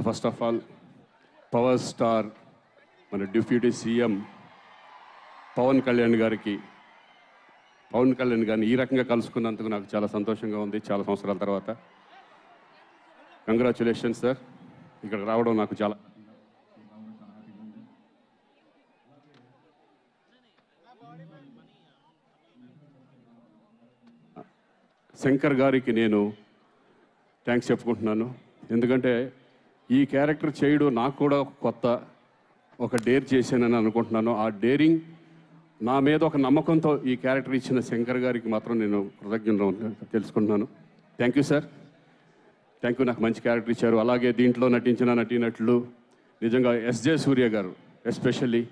First of all power star మన deputy CM Pawan Kalyan గారిని ఈ రకంగా కలుసుకున్నందుకు నాకు చాలా సంతోషంగా ఉంది చాలా సంవత్సరాల తర్వాత. కంగ్రాచులేషన్స్ సార్, ఇక్కడ రావడం నాకు చాలా శంకర్ గారికి నేను థ్యాంక్స్ చెప్పుకుంటున్నాను. ఎందుకంటే ఈ క్యారెక్టర్ చేయడం నాకు కూడా కొత్త, ఒక డేర్ చేశానని అనుకుంటున్నాను. ఆ డేరింగ్ నా మీద ఒక నమ్మకంతో ఈ క్యారెక్టర్ ఇచ్చిన శంకర్ గారికి మాత్రం నేను కృతజ్ఞత తెలుసుకుంటున్నాను. Thank you sir, thank you. నాకు మంచి క్యారెక్టర్ ఇచ్చారు. అలాగే దీంట్లో నటించిన నటీనటులు నిజంగా ఎస్జే సూర్య గారు ఎస్పెషల్లీ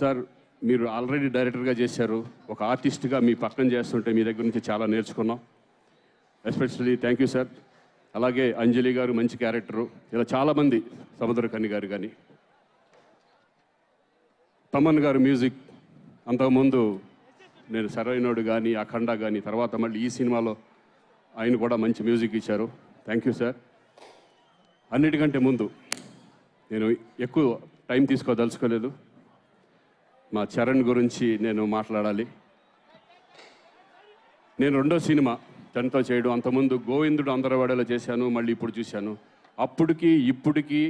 సార్, మీరు ఆల్రెడీ డైరెక్టర్గా చేశారు, ఒక ఆర్టిస్ట్గా మీ పక్కన చేస్తుంటే మీ దగ్గర నుంచి చాలా నేర్చుకున్నాం. Especially thank you sir. అలాగే అంజలి గారు మంచి క్యారెక్టరు, ఇలా చాలామంది, సముద్రకని గారు కానీ, తమన్ గారు మ్యూజిక్, అంతకుముందు నేను సరైనోడు కానీ అఖండ కానీ, తర్వాత మళ్ళీ ఈ సినిమాలో ఆయన కూడా మంచి మ్యూజిక్ ఇచ్చారు. Thank you sir. అన్నిటికంటే ముందు నేను ఎక్కువ టైం తీసుకోదలుచుకోలేదు, మా చరణ్ గురించి నేను మాట్లాడాలి. నేను రెండో సినిమా తనతో చేయడం, అంతకుముందు గోవిందుడు అందరవాడలో చేశాను, మళ్ళీ ఇప్పుడు చూశాను. అప్పటికి ఇప్పటికీ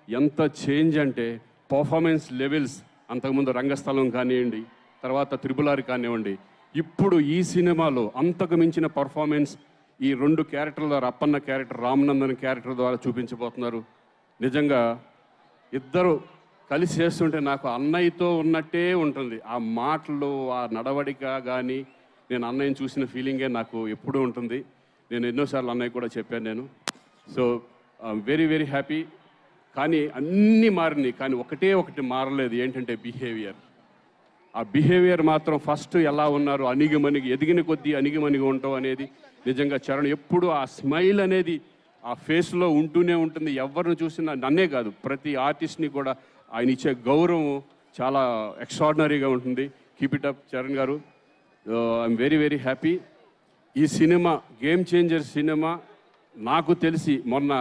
ఎంత చేంజ్ అంటే పర్ఫార్మెన్స్ లెవెల్స్, అంతకుముందు రంగస్థలం కానివ్వండి, తర్వాత త్రిపులారి కానివ్వండి, ఇప్పుడు ఈ సినిమాలో అంతకు మించిన పర్ఫార్మెన్స్ ఈ రెండు క్యారెక్టర్ల ద్వారా, అప్పన్న క్యారెక్టర్, రామనందన్ క్యారెక్టర్ ద్వారా చూపించబోతున్నారు. నిజంగా ఇద్దరు కలిసి చేస్తుంటే నాకు అన్నయ్యతో ఉన్నట్టే ఉంటుంది. ఆ మాటలు, ఆ నడవడిక కానీ, నేను అన్నయ్యని చూసిన ఫీలింగే నాకు ఎప్పుడూ ఉంటుంది. నేను ఎన్నోసార్లు అన్నయ్య కూడా చెప్పాను నేను. So very very happy. కానీ అన్నీ మారినాయి, కానీ ఒకటి మారలేదు, ఏంటంటే బిహేవియర్. ఆ బిహేవియర్ మాత్రం ఫస్ట్ ఎలా ఉన్నారు, అణిగిమణిగి, ఎదిగిన కొద్దీ అణిగిమణిగి ఉంటాం అనేది నిజంగా చరణ్ ఎప్పుడు ఆ స్మైల్ అనేది ఆ ఫేస్లో ఉంటూనే ఉంటుంది. ఎవరిని చూసినా, నన్నే కాదు ప్రతి ఆర్టిస్ట్ని కూడా ఆయన ఇచ్చే గౌరవం చాలా ఎక్స్ట్రాడినరీగా ఉంటుంది. కీప్ ఇట్ అప్ చరణ్ గారు. I'm very very happy. ఈ సినిమా గేమ్ చేంజర్ సినిమా. నాకు తెలిసి మొన్న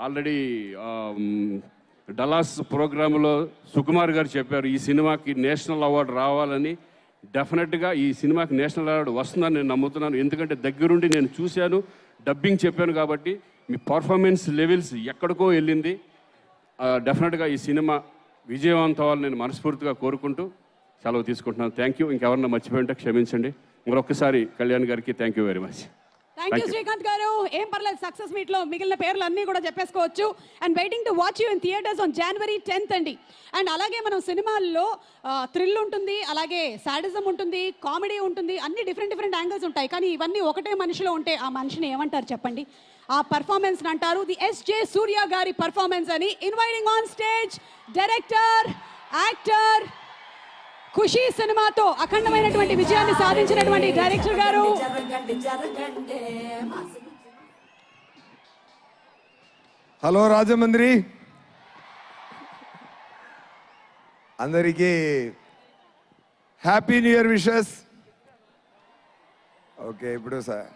ఆల్రెడీ డలాస్ ప్రోగ్రాంలో సుకుమార్ గారు చెప్పారు, ఈ సినిమాకి నేషనల్ అవార్డు రావాలని. డెఫినెట్గా ఈ సినిమాకి నేషనల్ అవార్డు వస్తుందని నేను నమ్ముతున్నాను. ఎందుకంటే దగ్గరుండి నేను చూశాను, డబ్బింగ్ చెప్పాను కాబట్టి. మీ పర్ఫార్మెన్స్ లెవెల్స్ ఎక్కడికో వెళ్ళింది. డెఫినెట్గా ఈ సినిమా విజయవంతం అవ్వాలని నేను మనస్ఫూర్తిగా కోరుకుంటూ సెలవు తీసుకుంటున్నాను. Thank you. ఇంకెవరన్నా మర్చిపోయింటే క్షమించండి. మరొకసారి కళ్యాణ్ గారికి thank you very much. Thank you Srikanth గారు. ఏం పర్లేదు, సక్సెస్ మీట్ లో మిగిలిన పేర్లు అన్నీ కూడా చెప్పేసుకోవచ్చు. And waiting to watch you in theatres on January 10th అండి. అండ్ అలాగే మనం సినిమాల్లో థ్రిల్ ఉంటుంది, అలాగే సాడిజం ఉంటుంది, కామెడీ ఉంటుంది, అన్ని డిఫరెంట్ యాంగిల్స్ ఉంటాయి. కానీ ఇవన్నీ ఒకటే మనిషిలో ఉంటే ఆ మనిషిని ఏమంటారు చెప్పండి? ఆ పర్ఫార్మెన్స్ అంటారు ది ఎస్జే సూర్య గారి పర్ఫార్మెన్స్ అని. Inviting on stage director, actor, ఖుషీ సినిమాతో అఖండమైనటువంటి విజయాన్ని సాధించినటువంటి డైరెక్టర్ గారు. హలో రాజమండ్రి, అందరికీ happy new year wishes. Okay, ఇప్పుడు సార్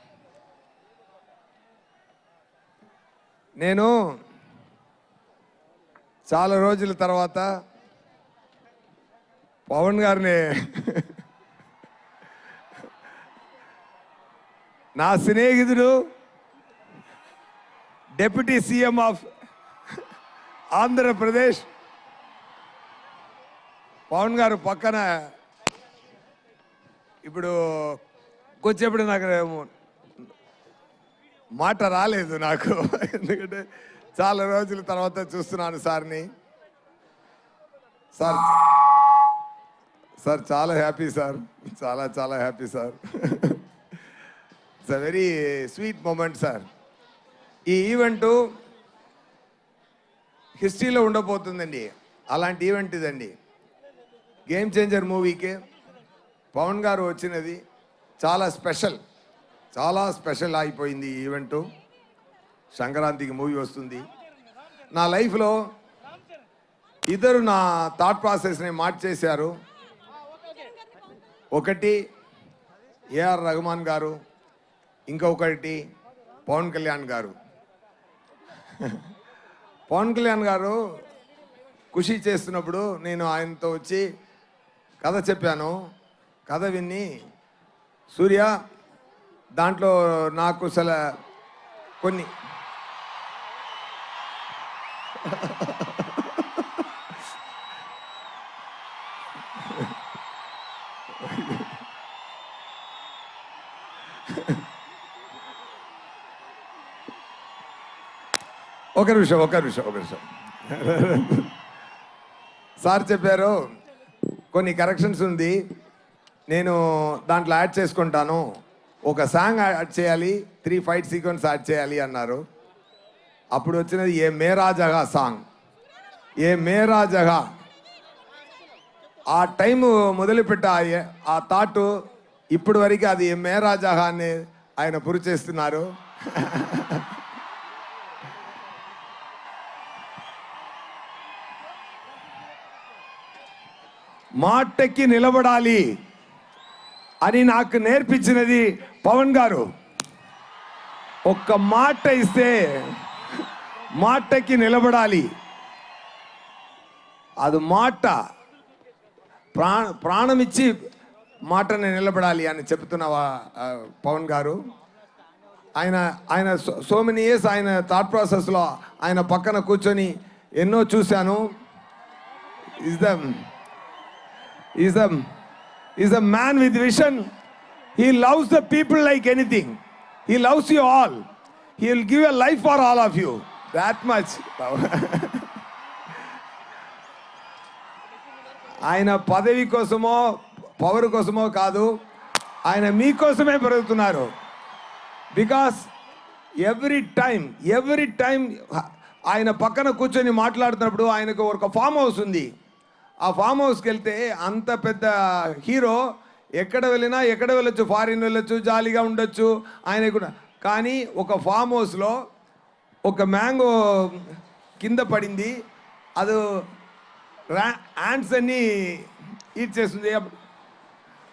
నేను చాలా రోజుల తర్వాత పవన్ గారిని నా స్నేహితుడు, deputy CM of Andhra Pradesh Pawan గారు పక్కన ఇప్పుడు కొంచెప్పుడు నాకు మాట రాలేదు నాకు, ఎందుకంటే చాలా రోజుల తర్వాత చూస్తున్నాను సార్ని. సార్ చాలా హ్యాపీ సార్, చాలా happy sir. It's a very sweet moment sir. ఈ ఈవెంటు హిస్టరీలో ఉండబోతుందండి. అలాంటి ఈవెంట్ ఇదండి. గేమ్ చేంజర్ మూవీకి పవన్ గారు వచ్చినది చాలా స్పెషల్ అయిపోయింది ఈ ఈవెంటు. సంక్రాంతికి మూవీ వస్తుంది. నా లైఫ్లో ఇద్దరు నా థాట్ ప్రాసెస్ని మార్చేశారు. ఒకటి ఏఆర్ రెహమాన్ గారు, ఇంకొకటి పవన్ కళ్యాణ్ గారు. పవన్ కళ్యాణ్ గారు ఖుషి చేస్తున్నప్పుడు నేను ఆయనతో వచ్చి కథ చెప్పాను. కథ విని సూర్య దాంట్లో నాకు కొన్ని ఒక నిమిషం సార్ చెప్పారు కొన్ని కరెక్షన్స్ ఉంది, నేను దాంట్లో యాడ్ చేసుకుంటాను, ఒక సాంగ్ యాడ్ చేయాలి, 3 ఫైట్ సీక్వెన్స్ యాడ్ చేయాలి అన్నారు. అప్పుడు వచ్చినది ఏ మేరా జగా సాంగ్. ఏ మేరా జగా ఆ టైం మొదలుపెట్ట ఆ థాట్ ఇప్పటి వరకు అది ఏ మేరా జగా అని ఆయన పురి చేస్తున్నారు. మాటకి నిలబడాలి అని నాకు నేర్పించినది పవన్ గారు. ఒక్క మాట ఇస్తే మాటకి నిలబడాలి. అది మాట ప్రాణమిచ్చి మాటని నిలబడాలి అని చెప్తున్న పవన్ గారు. ఆయన సో మెనీ ఇయర్స్ ఆయన థాట్ ప్రాసెస్లో ఆయన పక్కన కూర్చొని ఎన్నో చూశాను. is a man with vision. He loves the people like anything. He loves you all. He will give a life for all of you. That much. ఆయన పదవి కోసమో పవర్ కోసమో కాదు, ఆయన మీకోసమే పెరుగుతున్నారు. బికాస్ ఎవ్రీ టైం ఆయన పక్కన కూర్చొని మాట్లాడుతున్నప్పుడు ఆయనకు ఒక ఫామ్ హౌస్ ఉంది. ఆ ఫామ్ హౌస్కి వెళ్తే అంత పెద్ద హీరో ఎక్కడ వెళ్ళొచ్చు, ఫారిన్ వెళ్ళొచ్చు, జాలీగా ఉండొచ్చు ఆయన కూడా. కానీ ఒక ఫామ్ హౌస్లో ఒక మ్యాంగో కింద పడింది, అది యాంట్స్ అన్ని ఈట్ చేస్తుంది.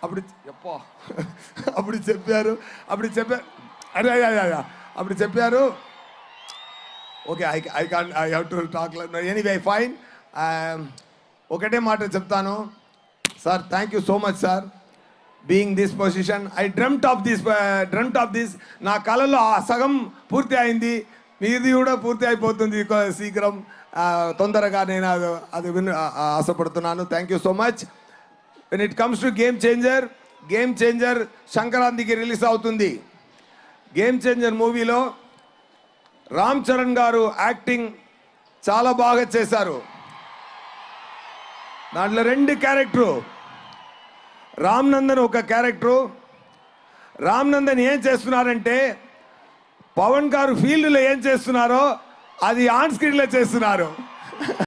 అప్పుడు చెప్పారు అప్పుడు చెప్పారు okay I have to talk anyway fine. ఒకటే మాట చెప్తాను sir, thank you so much sir being this position. I dreamt of this. నా కళలో ఆ సగం పూర్తి అయింది, మీది కూడా పూర్తి అయిపోతుంది శీఘ్రం, తొందరగా. నేను అది ఆశపడుతున్నాను. Thank you so much. When it comes to game changer సంక్రాంతికి రిలీజ్ అవుతుంది. గేమ్ చేంజర్ మూవీలో రామ్ చరణ్ గారు యాక్టింగ్ చాలా బాగా చేశారు. దాంట్లో 2 క్యారెక్టరు, రామ్ నందన్ ఒక క్యారెక్టరు. రామ్ నందన్ ఏం చేస్తున్నారంటే పవన్ గారు ఫీల్డ్లో ఏం చేస్తున్నారో అది ఆన్ స్క్రీన్లో చేస్తున్నారు.